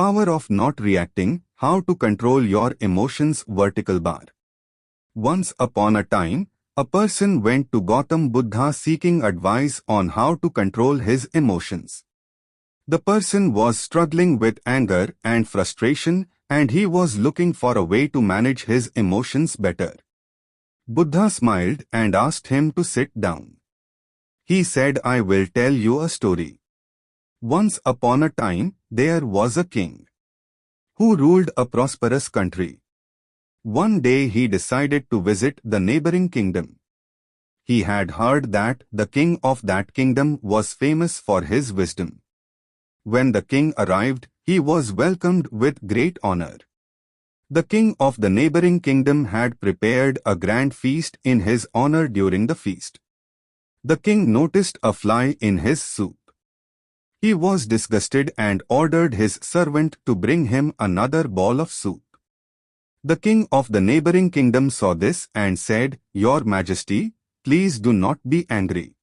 Power of not reacting, how to control your emotions. Vertical bar. Once upon a time, a person went to Gautam Buddha seeking advice on how to control his emotions. The person was struggling with anger and frustration, and he was looking for a way to manage his emotions better. Buddha smiled and asked him to sit down. He said, "I will tell you a story. Once upon a time, there was a king who ruled a prosperous country. One day he decided to visit the neighboring kingdom. He had heard that the king of that kingdom was famous for his wisdom. When the king arrived, he was welcomed with great honor. The king of the neighboring kingdom had prepared a grand feast in his honor. During the feast, the king noticed a fly in his soup. He was disgusted and ordered his servant to bring him another bowl of soup. The king of the neighboring kingdom saw this and said, "Your Majesty, please do not be angry.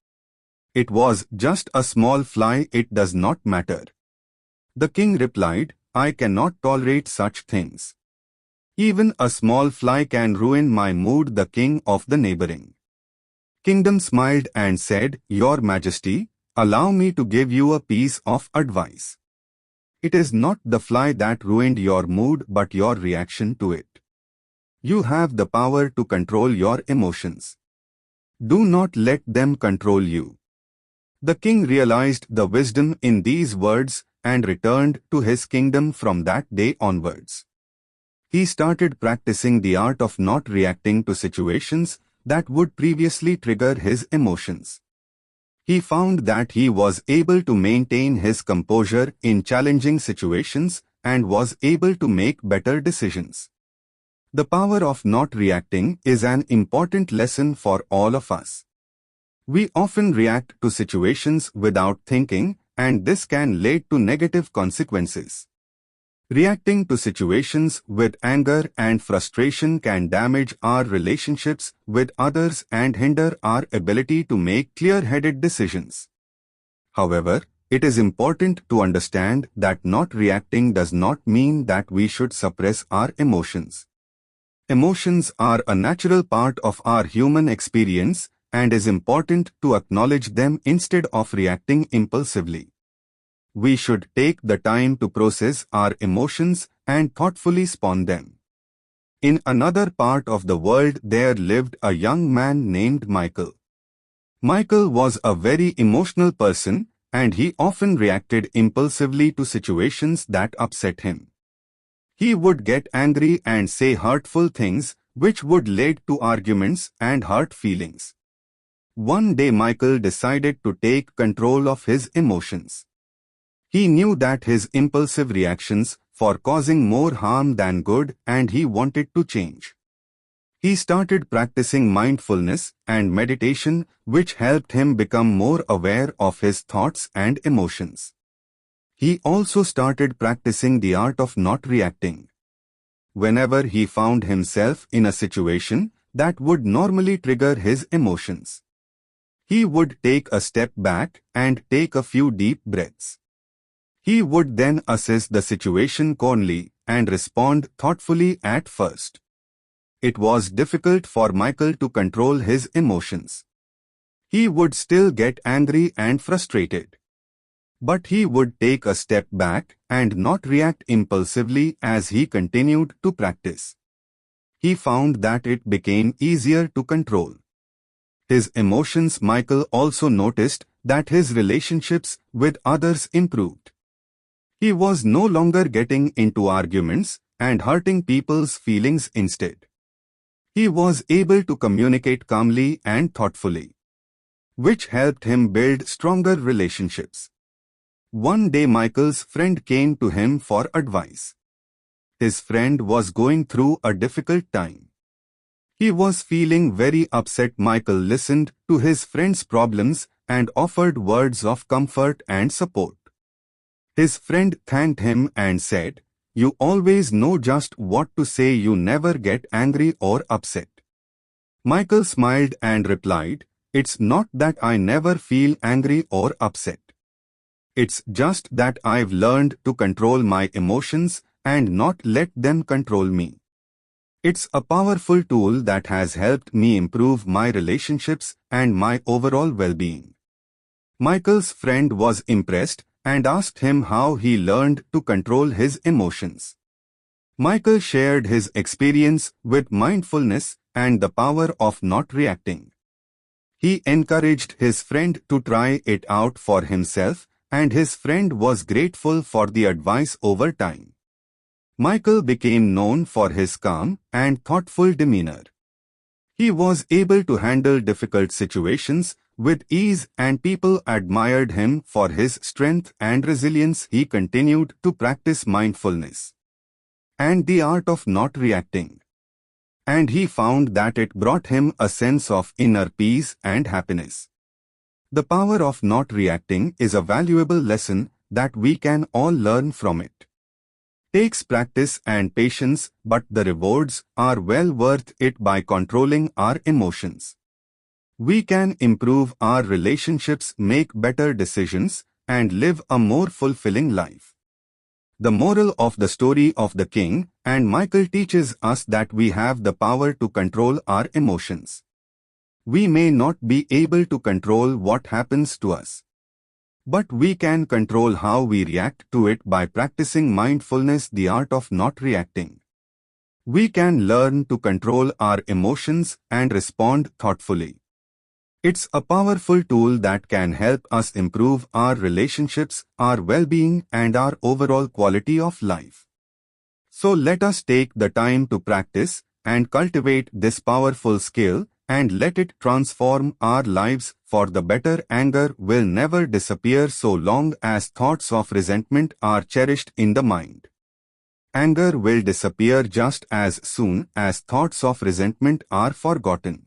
It was just a small fly, it does not matter." The king replied, "I cannot tolerate such things. Even a small fly can ruin my mood." The king of the neighboring kingdom smiled and said, "Your Majesty, allow me to give you a piece of advice. It is not the fly that ruined your mood but your reaction to it. You have the power to control your emotions. Do not let them control you." The king realized the wisdom in these words and returned to his kingdom. From that day onwards, he started practicing the art of not reacting to situations that would previously trigger his emotions. He found that he was able to maintain his composure in challenging situations and was able to make better decisions. The power of not reacting is an important lesson for all of us. We often react to situations without thinking, and this can lead to negative consequences. Reacting to situations with anger and frustration can damage our relationships with others and hinder our ability to make clear-headed decisions. However, it is important to understand that not reacting does not mean that we should suppress our emotions. Emotions are a natural part of our human experience, and it is important to acknowledge them instead of reacting impulsively. We should take the time to process our emotions and thoughtfully respond them. In another part of the world there lived a young man named Michael. Michael was a very emotional person, and he often reacted impulsively to situations that upset him. He would get angry and say hurtful things, which would lead to arguments and hurt feelings. One day Michael decided to take control of his emotions. He knew that his impulsive reactions were causing more harm than good, and he wanted to change. He started practicing mindfulness and meditation, which helped him become more aware of his thoughts and emotions. He also started practicing the art of not reacting. Whenever he found himself in a situation that would normally trigger his emotions, he would take a step back and take a few deep breaths. He would then assess the situation calmly and respond thoughtfully. At first, it was difficult for Michael to control his emotions. He would still get angry and frustrated. But he would take a step back and not react impulsively as he continued to practice. He found that it became easier to control his emotions. Michael also noticed that his relationships with others improved. He was no longer getting into arguments and hurting people's feelings. Instead, he was able to communicate calmly and thoughtfully, which helped him build stronger relationships. One day Michael's friend came to him for advice. His friend was going through a difficult time. He was feeling very upset. Michael listened to his friend's problems and offered words of comfort and support. His friend thanked him and said, "You always know just what to say. You never get angry or upset." Michael smiled and replied, "It's not that I never feel angry or upset. It's just that I've learned to control my emotions and not let them control me. It's a powerful tool that has helped me improve my relationships and my overall well-being. Michael's friend was impressed and asked him how he learned to control his emotions. Michael shared his experience with mindfulness and the power of not reacting. He encouraged his friend to try it out for himself, and his friend was grateful for the advice over time. Michael became known for his calm and thoughtful demeanor. He was able to handle difficult situations with ease, and people admired him for his strength and resilience. He continued to practice mindfulness and the art of not reacting, and he found that it brought him a sense of inner peace and happiness. The power of not reacting is a valuable lesson that we can all learn from it. Takes practice and patience, but the rewards are well worth it. By controlling our emotions, we can improve our relationships, make better decisions, and live a more fulfilling life. The moral of the story of the king and Michael teaches us that we have the power to control our emotions. We may not be able to control what happens to us, but we can control how we react to it by practicing mindfulness, the art of not reacting. We can learn to control our emotions and respond thoughtfully. It's a powerful tool that can help us improve our relationships, our well-being, and our overall quality of life. So let us take the time to practice and cultivate this powerful skill and let it transform our lives for the better. Anger will never disappear so long as thoughts of resentment are cherished in the mind. Anger will disappear just as soon as thoughts of resentment are forgotten.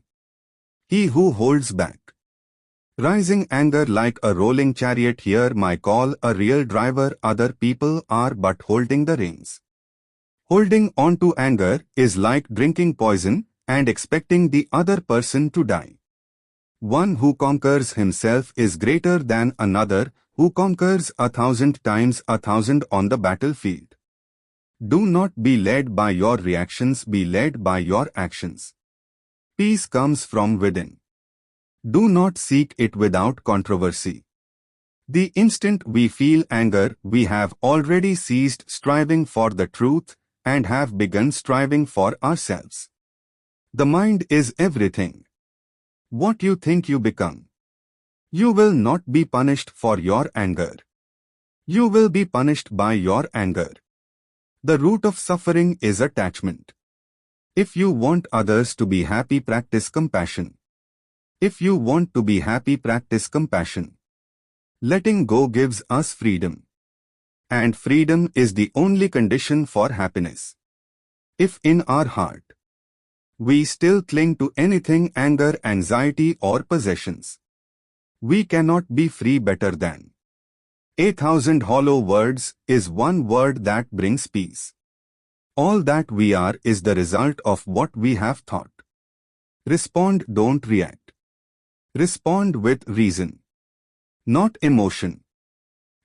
He who holds back rising anger like a rolling chariot, hear my call, a real driver. Other people are but holding the reins. Holding on to anger is like drinking poison and expecting the other person to die. One who conquers himself is greater than another who conquers 1,000 times 1,000 on the battlefield. Do not be led by your reactions, be led by your actions. Peace comes from within. Do not seek it without controversy. The instant we feel anger, we have already ceased striving for the truth and have begun striving for ourselves. The mind is everything. What you think you become. You will not be punished for your anger. You will be punished by your anger. The root of suffering is attachment. If you want others to be happy, practice compassion. If you want to be happy, practice compassion. Letting go gives us freedom. And freedom is the only condition for happiness. If in our heart we still cling to anything, anger, anxiety, or possessions, we cannot be free. Better than 1,000 hollow words is one word that brings peace. All that we are is the result of what we have thought. Respond, don't react. Respond with reason, not emotion.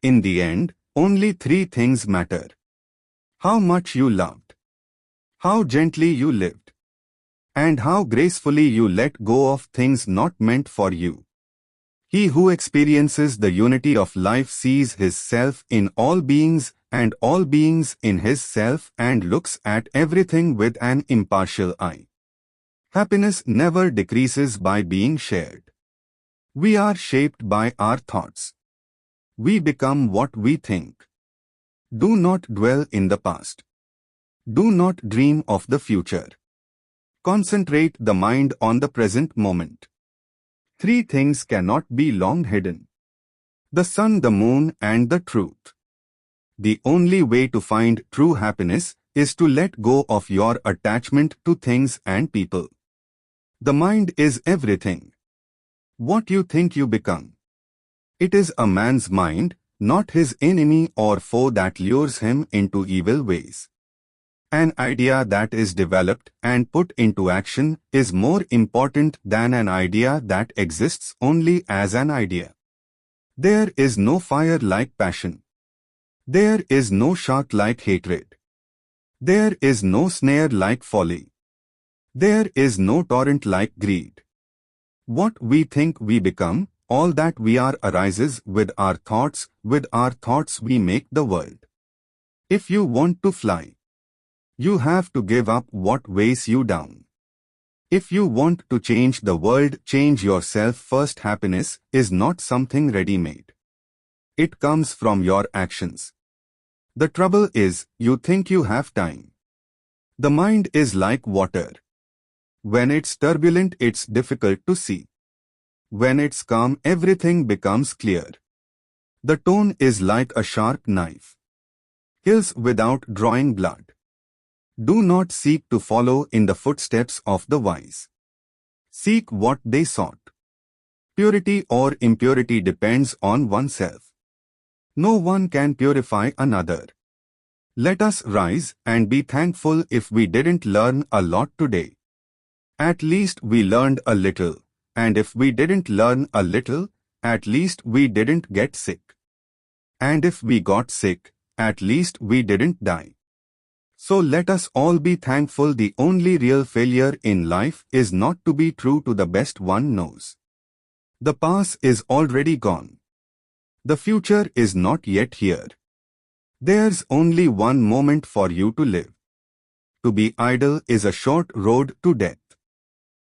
In the end, only three things matter: how much you loved, how gently you lived, and how gracefully you let go of things not meant for you. He who experiences the unity of life sees his self in all beings and all beings in his self and looks at everything with an impartial eye. Happiness never decreases by being shared. We are shaped by our thoughts. We become what we think. Do not dwell in the past. Do not dream of the future. Concentrate the mind on the present moment. Three things cannot be long hidden: the sun, the moon, and the truth. The only way to find true happiness is to let go of your attachment to things and people. The mind is everything. What you think you become. It is a man's mind, not his enemy or foe, that lures him into evil ways. An idea that is developed and put into action is more important than an idea that exists only as an idea. There is no fire like passion. There is no shark like hatred. There is no snare like folly. There is no torrent like greed. What we think we become, all that we are arises with our thoughts. With our thoughts we make the world. If you want to fly, you have to give up what weighs you down. If you want to change the world, change yourself first. Happiness is not something ready-made. It comes from your actions. The trouble is, you think you have time. The mind is like water. When it's turbulent, it's difficult to see. When it's calm, everything becomes clear. The tone is like a sharp knife. Kills without drawing blood. Do not seek to follow in the footsteps of the wise. Seek what they sought. Purity or impurity depends on oneself. No one can purify another. Let us rise and be thankful if we didn't learn a lot today. At least we learned a little, and if we didn't learn a little, at least we didn't get sick. And if we got sick, at least we didn't die. So let us all be thankful. The only real failure in life is not to be true to the best one knows. The past is already gone. The future is not yet here. There's only one moment for you to live. To be idle is a short road to death.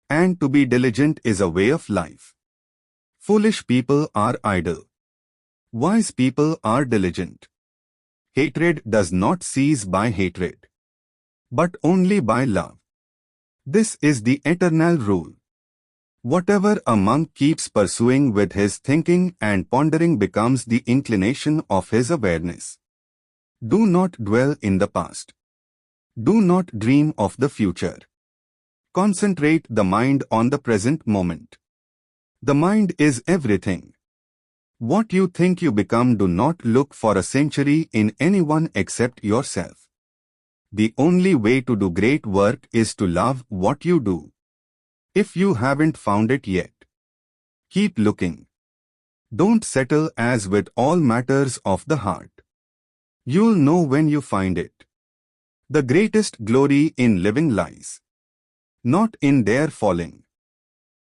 And to be diligent is a way of life. Foolish people are idle. Wise people are diligent. Hatred does not cease by hatred, but only by love. This is the eternal rule. Whatever a monk keeps pursuing with his thinking and pondering becomes the inclination of his awareness. Do not dwell in the past. Do not dream of the future. Concentrate the mind on the present moment. The mind is everything. What you think you become, do not look for a century in anyone except yourself. The only way to do great work is to love what you do. If you haven't found it yet, keep looking. Don't settle as with all matters of the heart. You'll know when you find it. The greatest glory in living lies not in their falling,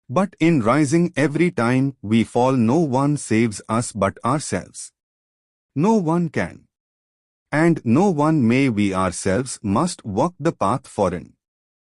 but in rising. Every time we fall, no one saves us but ourselves. No one can. And no one may. We ourselves must walk the path foreign.